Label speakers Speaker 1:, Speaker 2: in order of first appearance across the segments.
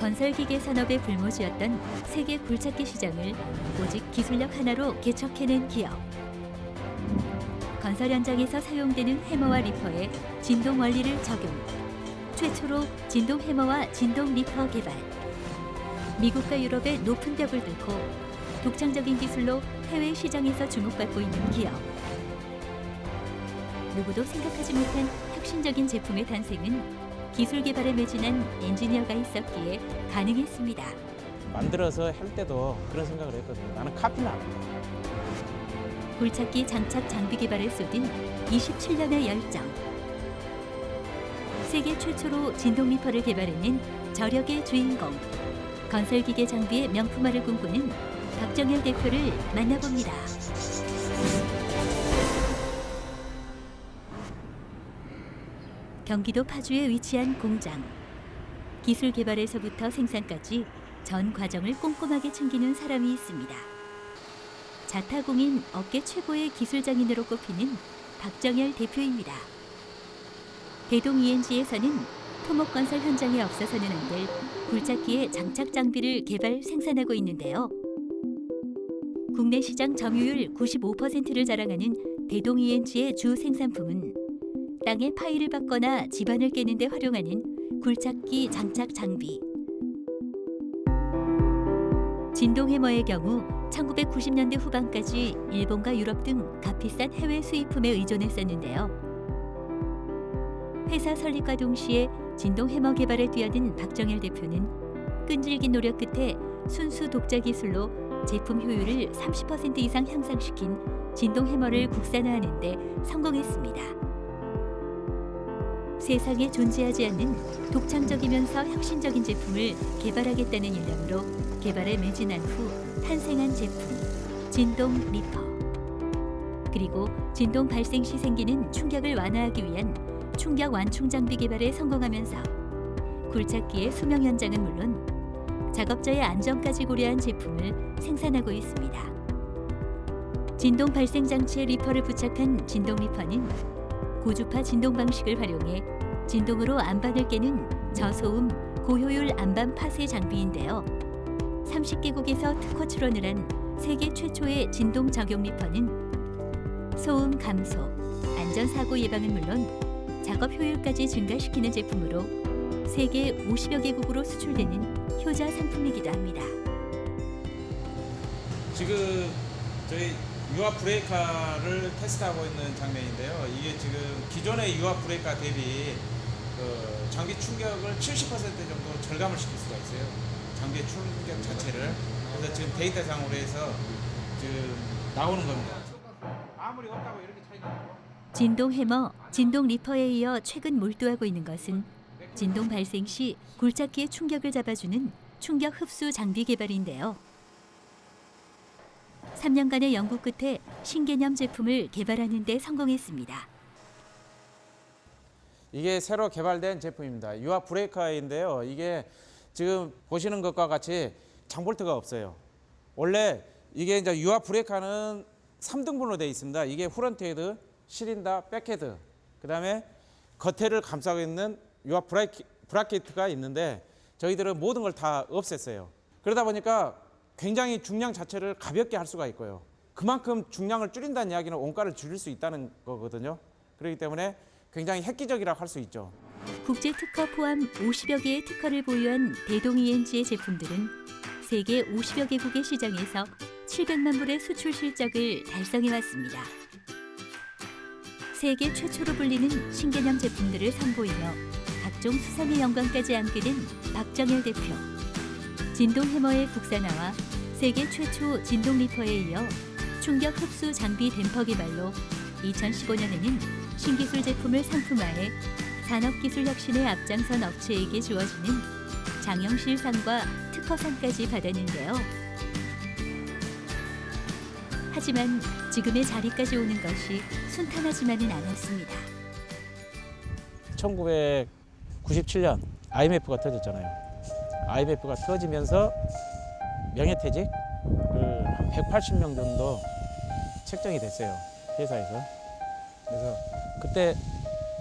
Speaker 1: 건설기계 산업의 불모지였던 세계 굴착기 시장을 오직 기술력 하나로 개척해낸 기업. 건설 현장에서 사용되는 해머와 리퍼의 진동 원리를 적용. 최초로 진동 해머와 진동 리퍼 개발. 미국과 유럽의 높은 벽을 뚫고 독창적인 기술로 해외 시장에서 주목받고 있는 기업. 누구도 생각하지 못한 혁신적인 제품의 탄생은 기술 개발에 매진한 엔지니어가 있었기에 가능했습니다.
Speaker 2: 만들어서 할 때도 그런 생각을 했거든요. 나는 카피는 안 한다.
Speaker 1: 굴착기 장착 장비 개발에 쏟은 27년의 열정. 세계 최초로 진동 리퍼를 개발해낸 저력의 주인공. 건설기계 장비의 명품화를 꿈꾸는 박정열 대표를 만나봅니다. 경기도 파주에 위치한 공장. 기술 개발에서부터 생산까지 전 과정을 꼼꼼하게 챙기는 사람이 있습니다. 자타공인 업계 최고의 기술장인으로 꼽히는 박정열 대표입니다. 대동 ENG에서는 토목건설 현장에 없어서는 안 될 굴착기의 장착 장비를 개발 생산하고 있는데요. 국내 시장 점유율 95%를 자랑하는 대동 ENG의 주 생산품은 땅에 파일을 박거나 집안을 깨는 데 활용하는 굴착기 장착 장비. 진동 해머의 경우 1990년대 후반까지 일본과 유럽 등 값비싼 해외 수입품에 의존했었는데요. 회사 설립과 동시에 진동 해머 개발에 뛰어든 박정열 대표는 끈질긴 노력 끝에 순수 독자 기술로 제품 효율을 30% 이상 향상시킨 진동 해머를 국산화하는 데 성공했습니다. 세상에 존재하지 않는 독창적이면서 혁신적인 제품을 개발하겠다는 일념으로 개발에 매진한 후 탄생한 제품 진동 리퍼. 그리고 진동 발생 시 생기는 충격을 완화하기 위한 충격 완충 장비 개발에 성공하면서 굴착기의 수명 연장은 물론 작업자의 안전까지 고려한 제품을 생산하고 있습니다. 진동 발생 장치에 리퍼를 부착한 진동 리퍼는 고주파 진동 방식을 활용해 진동으로 안반을 깨는 저소음 고효율 안반 파쇄 장비인데요. 30개국에서 특허 출원을 한 세계 최초의 진동 적용 리퍼는 소음 감소, 안전사고 예방은 물론 작업 효율까지 증가시키는 제품으로 세계 50여 개국으로 수출되는 효자 상품이기도 합니다.
Speaker 2: 지금 저희 유압 브레이커를 테스트하고 있는 장면인데요. 이게 지금 기존의 유압 브레이커 대비 장비 충격을 70% 정도 절감을 시킬 수가 있어요. 장비의 충격 자체를. 그래서 지금 데이터상으로 해서 지금 나오는 겁니다. 아무리 없다고 이렇게 차이가 나고.
Speaker 1: 진동 해머, 진동 리퍼에 이어 최근 몰두하고 있는 것은 진동 발생 시 굴착기의 충격을 잡아주는 충격 흡수 장비 개발인데요. 3년간의 연구 끝에 신개념 제품을 개발하는 데 성공했습니다.
Speaker 2: 이게 새로 개발된 제품입니다. 유압 브레이커인데요. 이게 지금 보시는 것과 같이 장볼트가 없어요. 원래 이게 이제 유압 브레이커는 3등분으로 되어 있습니다. 이게 프론트 헤드, 실린더, 백헤드, 그다음에 겉에를 감싸고 있는 유압 브라켓가 있는데 저희들은 모든 걸 다 없앴어요. 그러다 보니까 굉장히 중량 자체를 가볍게 할 수가 있고요. 그만큼 중량을 줄인다는 이야기는 원가를 줄일 수 있다는 거거든요. 그렇기 때문에 굉장히 획기적이라고 할 수 있죠.
Speaker 1: 국제 특허 포함 50여 개의 특허를 보유한 대동 ENG의 제품들은 세계 50여 개국의 시장에서 700만 불의 수출 실적을 달성해 왔습니다. 세계 최초로 불리는 신개념 제품들을 선보이며 각종 수상의 영광까지 안게 된 박정열 대표. 진동 해머의 국산화와 세계 최초 진동 리퍼에 이어 충격 흡수 장비 댐퍼 개발로 2015년에는 신기술 제품을 상품화해 산업기술 혁신에 앞장선 업체에게 주어지는 장영실상과 특허상까지 받았는데요. 하지만 지금의 자리까지 오는 것이 순탄하지만은 않았습니다.
Speaker 2: 1997년 IMF가 터졌잖아요. IMF가 터지면서 명예퇴직을 180명 정도 책정이 됐어요. 회사에서. 그래서 그때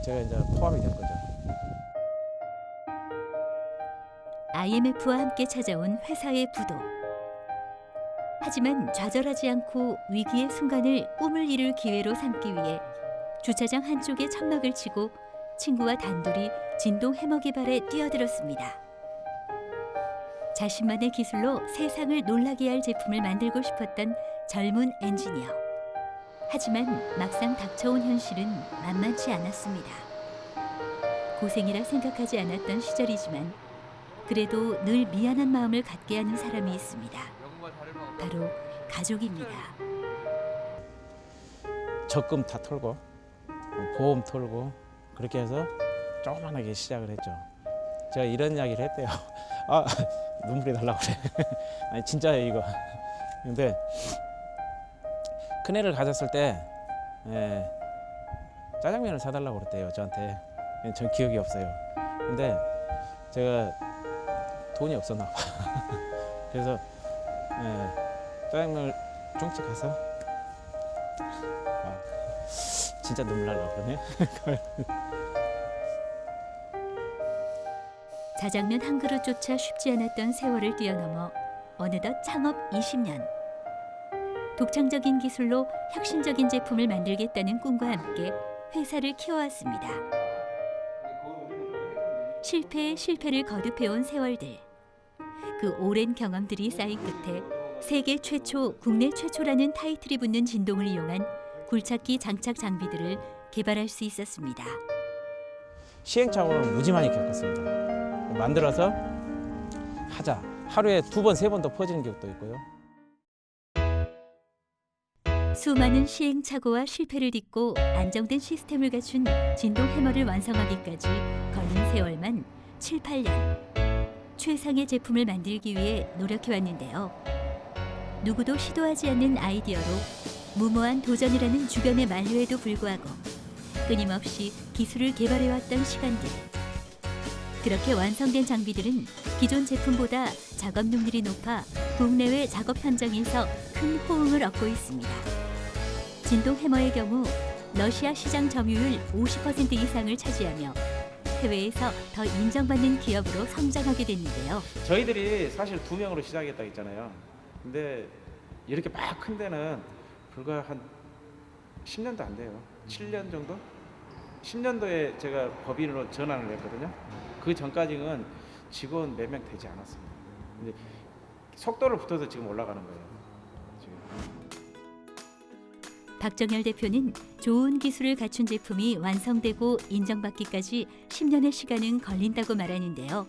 Speaker 2: 제가 이제 포함이 된 거죠.
Speaker 1: IMF와 함께 찾아온 회사의 부도. 하지만 좌절하지 않고 위기의 순간을 꿈을 이룰 기회로 삼기 위해 주차장 한쪽에 천막을 치고 친구와 단둘이 진동 해머 개발에 뛰어들었습니다. 자신만의 기술로 세상을 놀라게 할 제품을 만들고 싶었던 젊은 엔지니어. 하지만 막상 닥쳐온 현실은 만만치 않았습니다. 고생이라 생각하지 않았던 시절이지만 그래도 늘 미안한 마음을 갖게 하는 사람이 있습니다. 바로 가족입니다.
Speaker 2: 적금 다 털고 보험 털고 그렇게 해서 조그만하게 시작을 했죠. 제가 이런 이야기를 했대요. 아, 눈물이 날라고 그래. 아니 진짜예요 이거. 근데 큰애를 가졌을 때 짜장면을 사달라고 그랬대요 저한테. 전 기억이 없어요. 근데 제가 돈이 없었나 봐. 그래서 짜장면을 중집 가서 진짜 눈물 날라고 그러네.
Speaker 1: 자장면 한 그릇조차 쉽지 않았던 세월을 뛰어넘어 어느덧 창업 20년. 독창적인 기술로 혁신적인 제품을 만들겠다는 꿈과 함께 회사를 키워왔습니다. 실패에 실패를 거듭해온 세월들. 그 오랜 경험들이 쌓인 끝에 세계 최초, 국내 최초라는 타이틀이 붙는 진동을 이용한 굴착기 장착 장비들을 개발할 수 있었습니다.
Speaker 2: 시행착오는 무지 많이 겪었습니다. 만들어서 하자. 하루에 2번, 3번 더 퍼지는 경우도 있고요.
Speaker 1: 수많은 시행착오와 실패를 딛고 안정된 시스템을 갖춘 진동 해머를 완성하기까지 걸린 세월만 7, 8년. 최상의 제품을 만들기 위해 노력해왔는데요. 누구도 시도하지 않는 아이디어로 무모한 도전이라는 주변의 만류에도 불구하고 끊임없이 기술을 개발해왔던 시간들. 그렇게 완성된 장비들은 기존 제품보다 작업 능률이 높아 국내외 작업 현장에서 큰 호응을 얻고 있습니다. 진동 해머의 경우 러시아 시장 점유율 50% 이상을 차지하며 해외에서 더 인정받는 기업으로 성장하게 됐는데요.
Speaker 2: 저희들이 사실 2명으로 시작했다 했잖아요. 근데 이렇게 막 큰 데는 불과 한 10년도 안 돼요. 7년 정도? 10년도에 제가 법인으로 전환을 했거든요. 그 전까지는 직원 몇 명 되지 않았습니다. 근데 속도를 붙어서 지금 올라가는 거예요. 지금.
Speaker 1: 박정열 대표는 좋은 기술을 갖춘 제품이 완성되고 인정받기까지 10년의 시간은 걸린다고 말하는데요.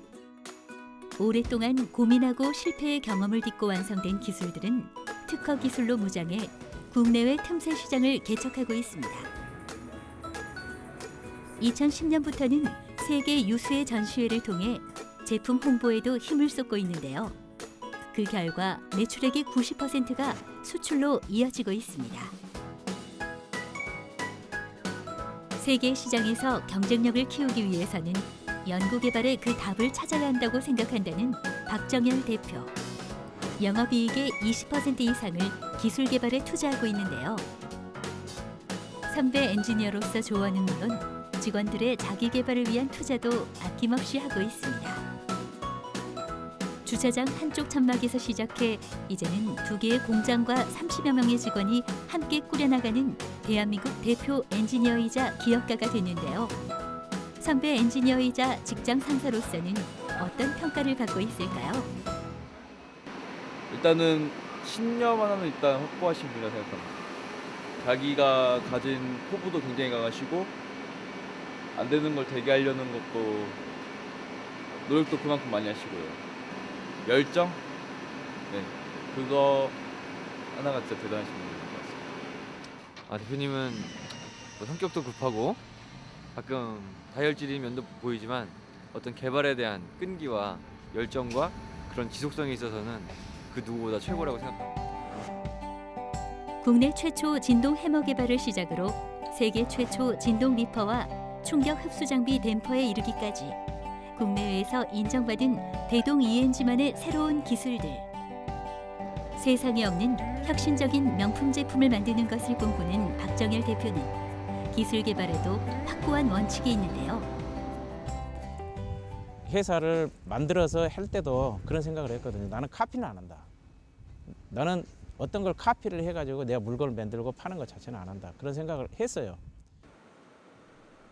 Speaker 1: 오랫동안 고민하고 실패의 경험을 딛고 완성된 기술들은 특허 기술로 무장해 국내외 틈새 시장을 개척하고 있습니다. 2010년부터는 세계 유수의 전시회를 통해 제품 홍보에도 힘을 쏟고 있는데요. 그 결과 매출액의 90%가 수출로 이어지고 있습니다. 세계 시장에서 경쟁력을 키우기 위해서는 연구개발의 그 답을 찾아야 한다고 생각한다는 박정열 대표. 영업이익의 20% 이상을 기술 개발에 투자하고 있는데요. 선배 엔지니어로서 조언은 물론 직원들의 자기 개발을 위한 투자도 아낌없이 하고 있습니다. 주차장 한쪽 천막에서 시작해 이제는 2개의 공장과 30여 명의 직원이 함께 꾸려나가는 대한민국 대표 엔지니어이자 기업가가 됐는데요. 선배 엔지니어이자 직장 상사로서는 어떤 평가를 받고 있을까요?
Speaker 3: 일단은 신념 하나는 일단 확보하신 분이라 생각합니다. 자기가 가진 포부도 굉장히 강하시고 안 되는 걸 되게 하려는 것도 노력도 그만큼 많이 하시고요. 열정? 네, 그거 하나가 진짜 대단하신 분인 것 같습니다.
Speaker 4: 대표님은 뭐 성격도 급하고 가끔 다혈질인 면도 보이지만 어떤 개발에 대한 끈기와 열정과 그런 지속성에 있어서는 그 누구보다 최고라고 생각합니다.
Speaker 1: 국내 최초 진동 해머 개발을 시작으로 세계 최초 진동 리퍼와 충격 흡수 장비 댐퍼에 이르기까지 국내외에서 인정받은 대동 ENG만의 새로운 기술들. 세상에 없는 혁신적인 명품 제품을 만드는 것을 꿈꾸는 박정열 대표는 기술 개발에도 확고한 원칙이 있는데요.
Speaker 2: 회사를 만들어서 할 때도 그런 생각을 했거든요. 나는 카피는 안 한다. 나는 어떤 걸 카피를 해가지고 내가 물건을 만들고 파는 것 자체는 안 한다. 그런 생각을 했어요.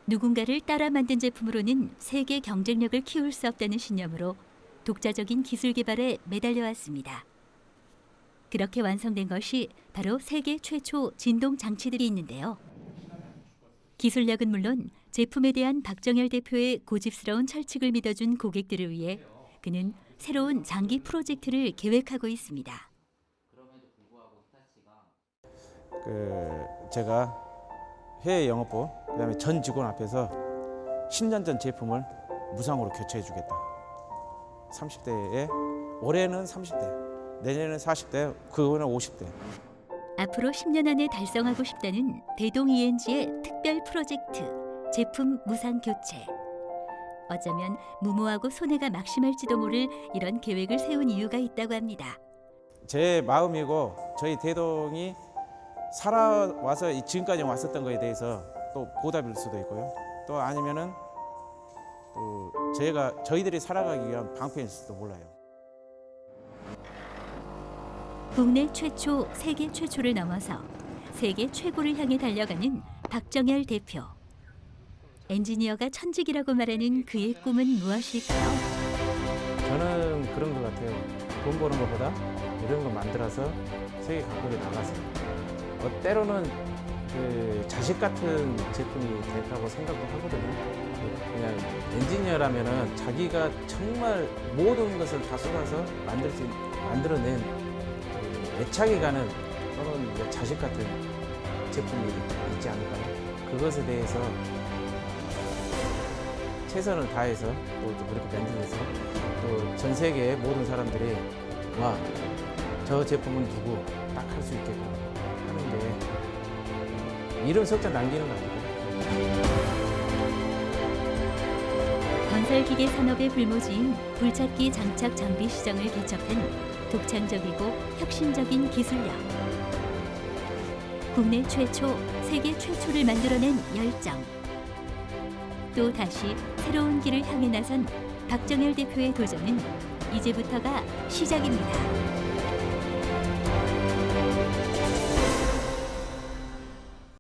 Speaker 1: 누군가를 따라 만든 제품으로는 세계 경쟁력을 키울 수 없다는 신념으로 독자적인 기술 개발에 매달려왔습니다. 그렇게 완성된 것이 바로 세계 최초 진동 장치들이 있는데요. 기술력은 물론 제품에 대한 박정열 대표의 고집스러운 철칙을 믿어준 고객들을 위해 그는 새로운 장기 프로젝트를 계획하고 있습니다.
Speaker 2: 제가 해외 영업부 그다음에 전 직원 앞에서 10년 전 제품을 무상으로 교체해 주겠다. 30대에 올해는 30대, 내년에는 40대, 그거는 50대.
Speaker 1: 앞으로 10년 안에 달성하고 싶다는 대동 ENG의 특별 프로젝트 제품 무상 교체. 어쩌면 무모하고 손해가 막심할지도 모를 이런 계획을 세운 이유가 있다고 합니다.
Speaker 2: 제 마음이고 저희 대동이 살아와서 지금까지 왔었던 거에 대해서 또 보답일 수도 있고요. 또 아니면은 또 저희들이 살아가기 위한 방편일 수도 몰라요.
Speaker 1: 국내 최초, 세계 최초를 넘어서 세계 최고를 향해 달려가는 박정열 대표. 엔지니어가 천직이라고 말하는 그의 꿈은 무엇일까요?
Speaker 2: 저는 그런 것 같아요. 돈 버는 것보다 이런 거 만들어서 세계 각국에 나가서 때로는 그 자식 같은 제품이 됐다고 생각도 하거든요. 그냥 엔지니어라면은 자기가 정말 모든 것을 다 쏟아서 만들어낸 그 애착이 가는 또는 자식 같은 제품이 있지 않을까요? 그것에 대해서 최선을 다해서 또 그렇게 만들면서 또 전 세계의 모든 사람들이 와, 저 제품은 누구 딱 할 수 있게끔 하는 게 이름 석자 남기는 거 아닐까요?
Speaker 1: 건설기계 산업의 불모지인 불착기 장착 장비 시장을 개척한 독창적이고 혁신적인 기술력. 국내 최초, 세계 최초를 만들어낸 열정. 또 다시 새로운 길을 향해 나선 박정열 대표의 도전은 이제부터가 시작입니다.